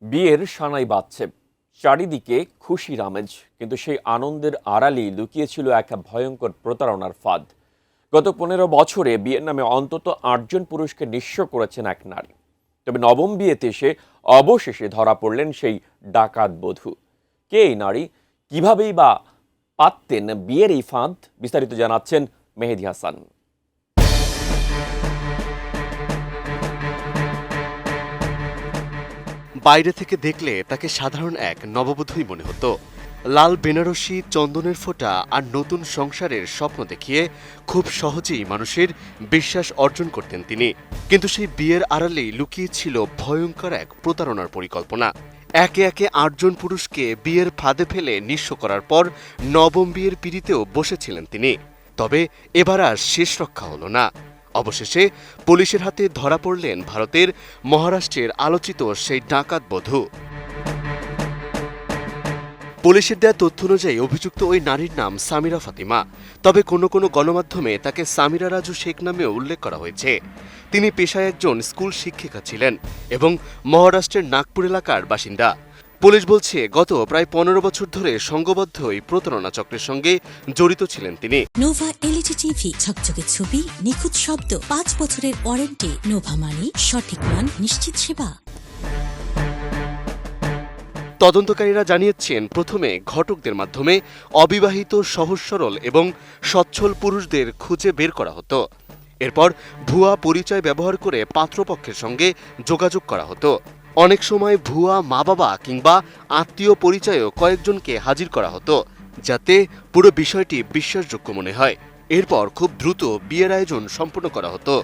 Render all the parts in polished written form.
বিয়ের সানাই বাজছে, চারিদিকে খুশির আমেজ, কিন্তু সেই আনন্দের আড়ালেই লুকিয়েছিল এক ভয়ঙ্কর প্রতারণার ফাঁদ। গত 15 বছরে বিয়ের নামে অন্তত 8জন পুরুষকে নিঃস্ব করেছেন এক নারী। তবে নবম বিয়েতে এসে অবশেষে ধরা পড়লেন সেই ডাকাত বধূ। কে এই নারী, কিভাবেই বা পাততেন বিয়ের এই ফাঁদ? বিস্তারিত জানাচ্ছেন মেহেদী হাসান। বাইরে থেকে দেখলে তাকে সাধারণ এক নববধূই মনে হতো। লাল বেনারসি, চন্দনের ফোঁটা আর নতুন সংসারের স্বপ্ন দেখিয়ে খুব সহজেই মানুষের বিশ্বাস অর্জন করতেন তিনি। কিন্তু সেই বিয়ের আড়ালেই লুকিয়ে ছিল ভয়ঙ্কর এক প্রতারণার পরিকল্পনা। একে একে 8জন পুরুষকে বিয়ের ফাঁদে ফেলে নিঃস্ব করার পর নবম বিয়ের পিঁড়িতেও বসেছিলেন তিনি। তবে এবার আর শেষ রক্ষা হলো না। অবশেষে পুলিশের হাতে ধরা পড়লেন ভারতের মহারাষ্ট্রের আলোচিত সেই ডাকাত বধূ। পুলিশের দেয়া তথ্য অনুযায়ী অভিযুক্ত ওই নারীর নাম সামিরা ফাতিমা। তবে কোনো কোনো গণমাধ্যমে তাকে সামিরা রাজু শেখ নামেও উল্লেখ করা হয়েছে। তিনি পেশায় একজন স্কুল শিক্ষিকা ছিলেন এবং মহারাষ্ট্রের নাগপুর এলাকার বাসিন্দা। পুলিশ বলছে গত প্রায় 15 বছর ধরে সংঘবদ্ধ এই প্রতারণা চক্রের সঙ্গে জড়িত ছিলেন তিনি। নোভা এলইডি টিভি, ঝকঝকে ছবি, নিখুঁত শব্দ, 5 বছরের ওয়ারেন্টি। নোভা মানে সঠিক মান, নিশ্চিত সেবা। তদন্তকারীরা জানিয়েছেন, প্রথমে ঘটকদের মাধ্যমে অবিবাহিত, সহজ সরল এবং সচ্ছল পুরুষদের খুঁজে বের করা হতো। এরপর ভুয়া পরিচয় ব্যবহার করে পাত্রপক্ষের সঙ্গে যোগাযোগ করা হতো। অনেক সময় ভুয়া মা বাবা কিংবা আত্মীয় পরিচয়েও কয়েকজনকে হাজির করা হতো, যাতে পুরো বিষয়টি বিশ্বাসযোগ্য মনে হয়। এরপর খুব দ্রুত বিয়ের আয়োজন সম্পন্ন করা হতো,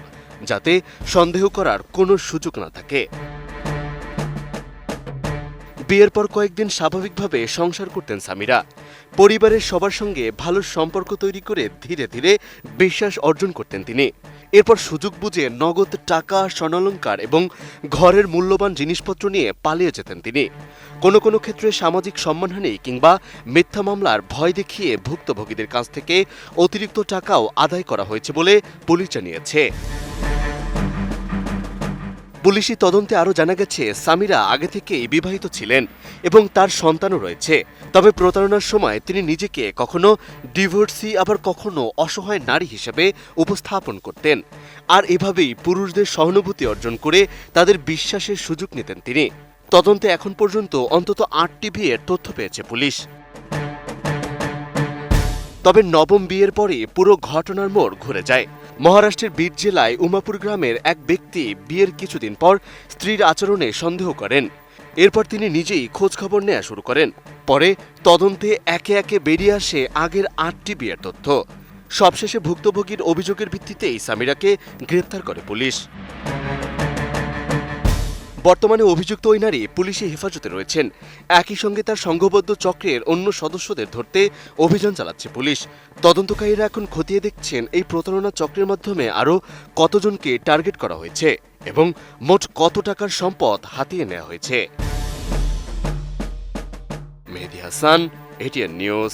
যাতে সন্দেহ করার কোনো সুযোগ না থাকে। বিয়ের পর কয়েকদিন স্বাভাবিকভাবে সংসার করতেন সামিরা। পরিবারের সবার সঙ্গে ভালো সম্পর্ক তৈরি করে ধীরে ধীরে বিশ্বাস অর্জন করতেন তিনি। এরপর সুযোগ বুঝে নগদ টাকা, স্বর্ণালংকার এবং ঘরের মূল্যবান জিনিসপত্র নিয়ে পালিয়ে যেতেন তিনি। কোনো কোনো ক্ষেত্রে সামাজিক সম্মানহানি কিংবা মিথ্যা মামলার ভয় দেখিয়ে ভুক্তভোগীদের কাছ থেকে অতিরিক্ত টাকাও আদায় করা হয়েছে বলে পুলিশ জানিয়েছে। পুলিশি তদন্তে আরও জানা গেছে, সামিরা আগে থেকেই বিবাহিত ছিলেন এবং তার সন্তানও রয়েছে। তবে প্রতারণার সময় তিনি নিজেকে কখনো ডিভোর্সি, আবার কখনো অসহায় নারী হিসেবে উপস্থাপন করতেন। আর এভাবেই পুরুষদের সহানুভূতি অর্জন করে তাদের বিশ্বাসের সুযোগ নিতেন তিনি। তদন্তে এখন পর্যন্ত অন্তত 8টি বিয়ের তথ্য পেয়েছে পুলিশ। তবে নবম বিয়ের পরে পুরো ঘটনার মোড় ঘুরে যায়। মহারাষ্ট্রের বীর জেলায় উমাপুর গ্রামের এক ব্যক্তি বিয়ের কিছুদিন পর স্ত্রীর আচরণে সন্দেহ করেন। এরপর তিনি নিজেই খোঁজ খবর নেওয়া শুরু করেন। পরে তদন্তে একে একে বেরিয়ে আসে আগের 8টি বিয়ের তথ্য। সবশেষে ভুক্তভোগীর অভিযোগের ভিত্তিতেই সামিরাকে গ্রেপ্তার করে পুলিশ। বর্তমানে অভিযুক্ত ওই নারী পুলিশি হেফাজতে রয়েছেন। একই সঙ্গে তার সংঘবদ্ধ চক্রের অন্য সদস্যদের ধরতে অভিযান চালাচ্ছে পুলিশ। তদন্তকারীরা এখন খতিয়ে দেখছেন এই প্রতারণা চক্রের মাধ্যমে আরও কতজনকে টার্গেট করা হয়েছে এবং মোট কত টাকার সম্পদ হাতিয়ে নেওয়া হয়েছে। মেহেদী হাসান, এটিএন নিউজ।